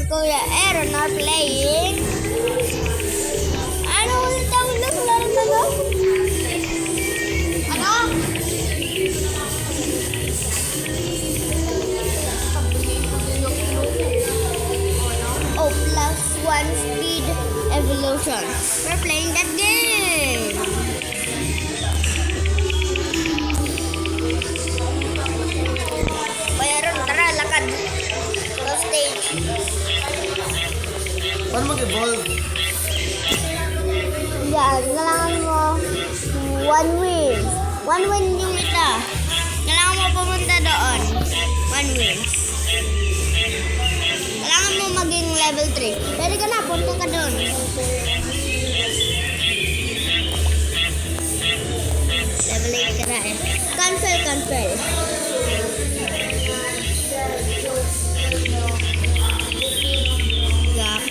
Kuya Aaron are playing. Ano ulit ang laro na to? Ano? Oh, plus one speed evolution. We're playing that game. Kuya Aaron, tara, lakad. Go stage. Paano mag-evolve? Yan, kailangan mo one win. One win yung ito. Kailangan mo pumunta doon. One win. Kailangan mo maging level 3. Pwede ka na, punta ka doon. Level 8 ka na eh. Cancel. Yup.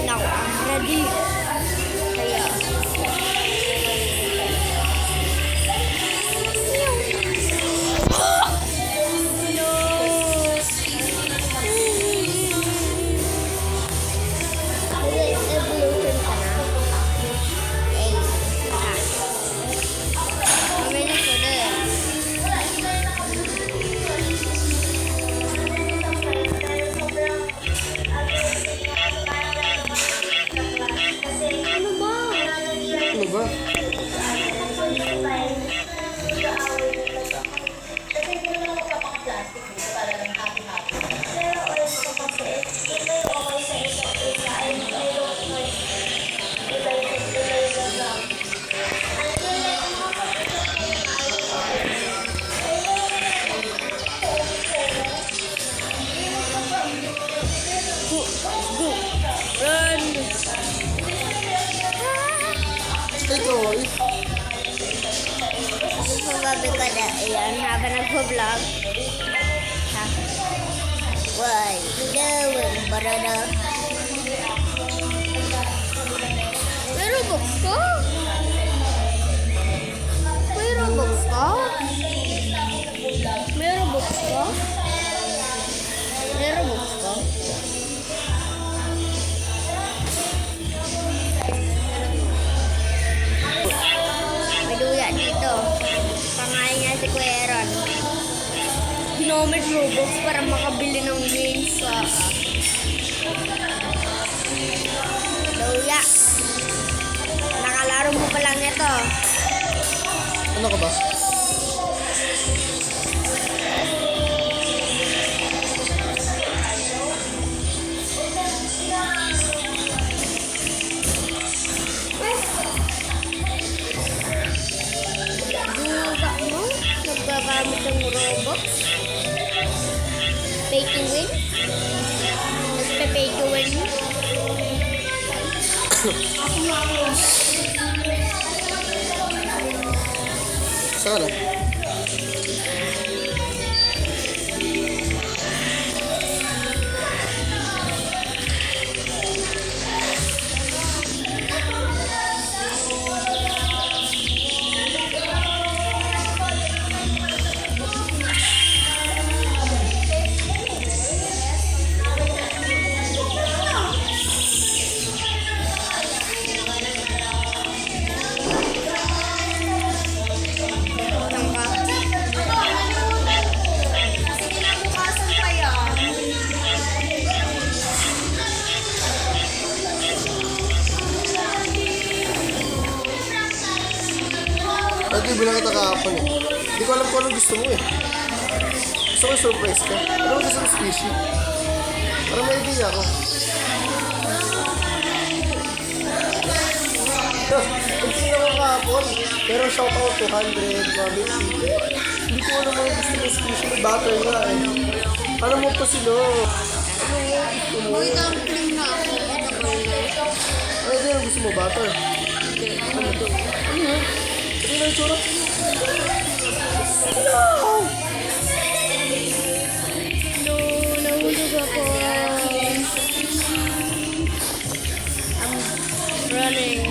Now I'm ready. Ano ba? Run! Ikaw, Mababi ka na iyan habang nag-vlog. Ha? What you doing, brother? May Robux ka? May Robux ka? May Robux ka? May Robux ka? May luya dito. Pangalan niya si Kuya Aaron. Ginamit Robux para makabili ng games sa luya. Nakalaro mo pa lang ito. ano ka ba? Duga mo? Nagbagamit ng Robux? Pay to win? Nagpa-pay to win mo? Sana. Bilang kita kahapon eh. Hindi ko alam kung anong gusto mo eh. Gusto ko surprise ka. Ano mo gusto mo squishy? Para may idea ako. Nagtingin ako kahapon. Pero shoutout 200, 150. Hindi Hindi ko alam mga gusto mo squishy. May butter nga eh. Ano mo pa sila? Ano mo gusto mo? Uy, dumpling na ako. Ano din ang gusto mo? Butter? Ano to? Ano yun? Ano yung tsura? No, nahulog ako. I'm running.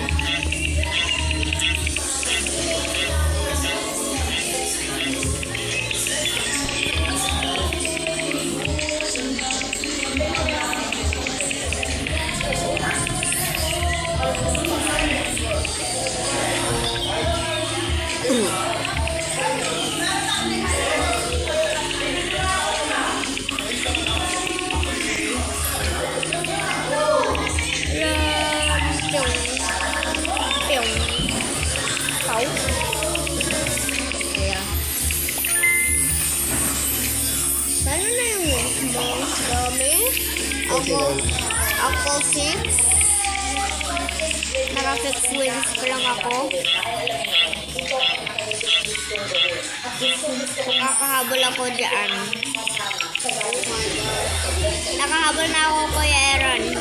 Pyong. Sáu. Kaya. Paano na yung wings mo? Dami? Ako 6. Naka-6 wings pa lang ako. Kakahabol ako dyan. Nakahabol na ako, Kuya Aaron.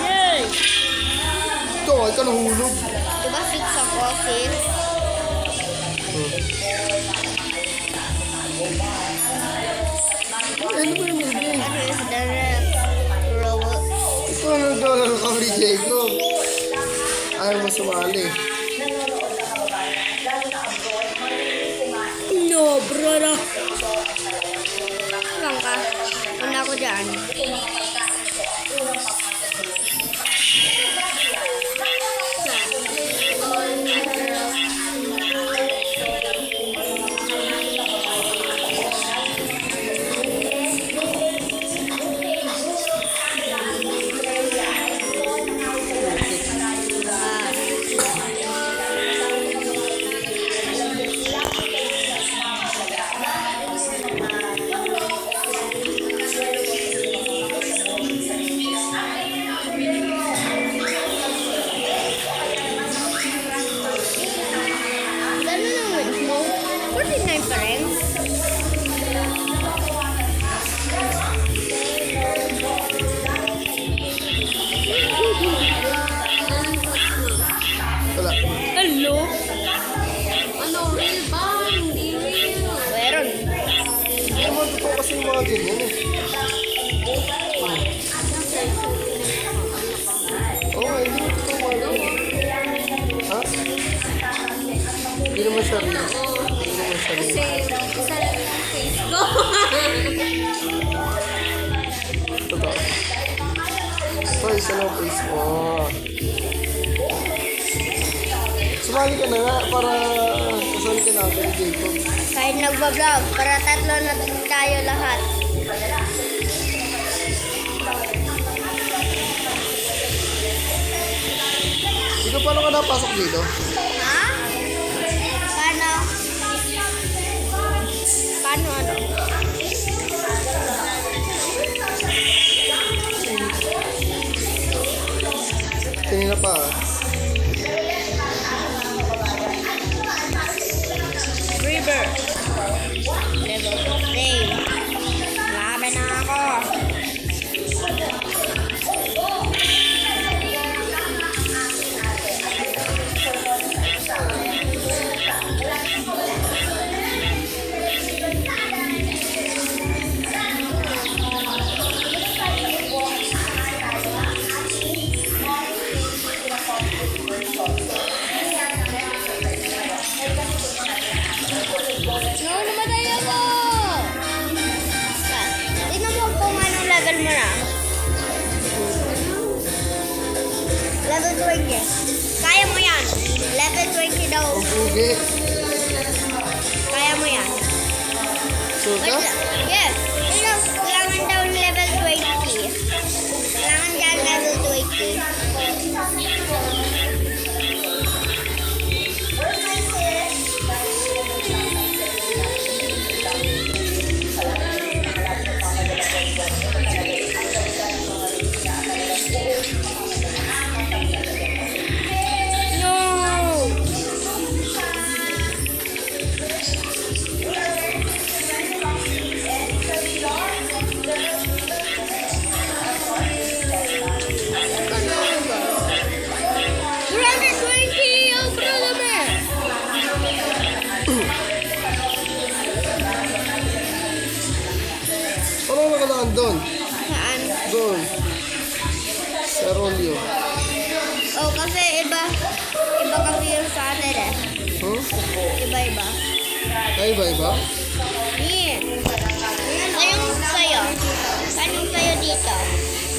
Yay! Ito, ay ka nahulog. Diba 6 ako? 6? Ano ba yung hindi? Ano is the next robot? Ito ano nagdala ka ni Jacob. Ayaw mo sumali. No, brother. Lang ka. Una ako dyan. Gano'n ang wins mo? 49 pa rin. Wala. Hello? Ano, real ba? Hindi real. Meron. Hindi naman totoo kasi yung mga ganyan eh. Oo nga, hindi naman totoo mga ganyan. Ha? Hindi naman siya real. Hindi naman siya real. Isa lang yung face ko. Totoo. Ito, isa lang ang face mo. Sumali ka na nga para kasali ka natin ni Jacob. Kahit nagbablog, para tatlo na tayo lahat. Ikaw, paano ka napasok dito? Ha? Paano? Paano ano? Kanina pa. River. Level 15. Laban na ako. No, namatay ako! Tingnan mo kung anong level mo na. Level 20. Kaya mo yan. Level 20 daw. Ang pugi. Kaya mo yan. Sure ka? Yes. Tingnan, kailangan daw level 20. Kailangan dyan level 20. No! Ay, iba-iba? Yeah. Anong sa'yo? Anong sa'yo dito?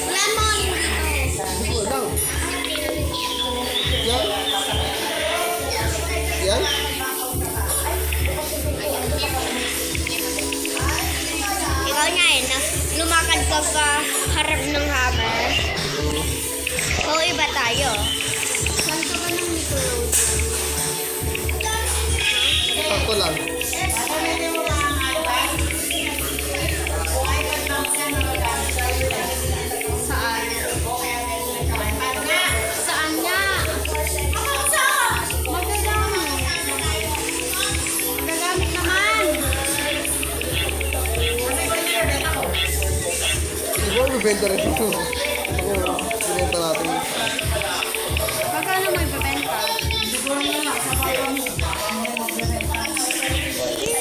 Wala mo dito. Hindi ko alam. Yan? Yan? Ikaw nga eh, lumakad ka pa harap ng hammer. O iba tayo. Saan ka ba ng Nickelodeon? Sakto lang. Saan? Saan nga? Magagamit. Magagamit naman. Di ba, bibenta rin ito. Oo, binenta natin. Magkano may babenta?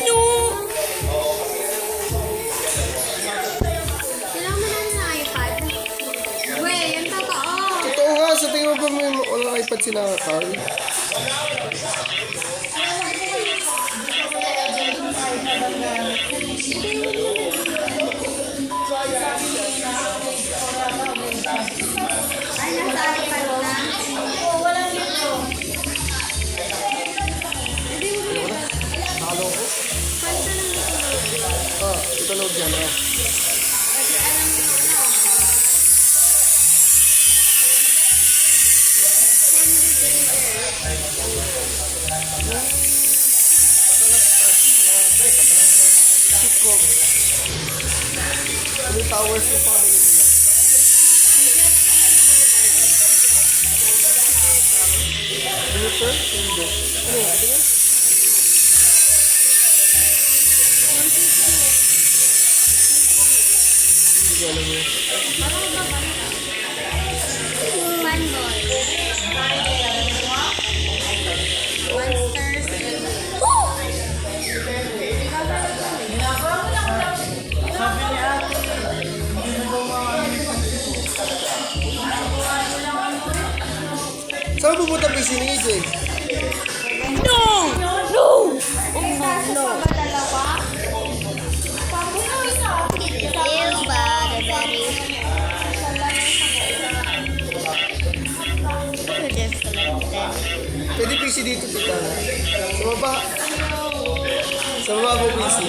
No! Kailangan mo na ng iPad. Wey, yung totoo. Totoo nga, sa tingin mo ba may walang iPad sila, Carl? Ay, nasa iPad na. Oo, walang dito. Nakalo ko? Ah, ito load yan. Ah. Sitcom. Ano yung towers yung family nila? Luther? Hindi. Ano yun? Ito yun? Hindi ko alam yun. Saan pupunta PC ni EJ? No! No! No! Ew, Barbary. Just collected. Pwede PC dito, tita. Sa baba. Sa baba po PC.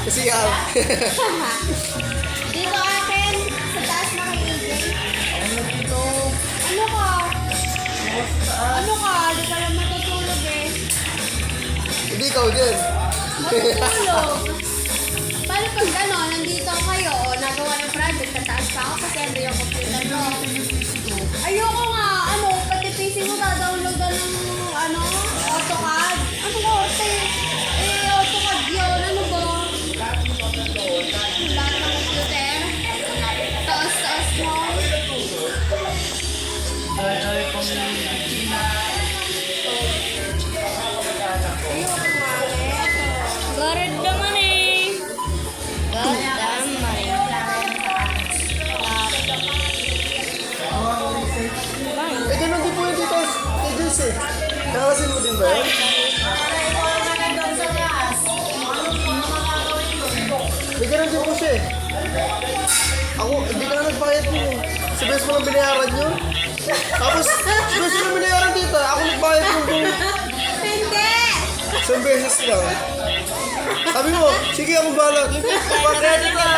Kasi yan. Dito akin, sa taas na kay EJ. Ano ka? Ano ka? Di ka lang matutulog eh. Hindi ikaw din. Matutulog. Paano pag gano'n, nandito kayo, o nagawa ng project, tataas pa ako kasi ando yung computer mo. Ayoko nga, ano, pati PC mo download ng, ano, AutoCAD. Ano ba, AutoCAD yun, ano ba? Lahat ng computer. Taas-taas mo. Garad naman eh. Garad naman eh. Eh, ganun din po yung dito. Agency eh. Kakasin mo din ba yun? May ganun din po siya eh. Ako, hindi ka na nagbayad mo eh. Sa beses mo lang binayaran yun. Tapos, sa beses mo lang binayaran dito. Ako nagbayad mo doon. Hindi! Isang beses lang. Sabi mo, sige ako bahala. Pag-credit na.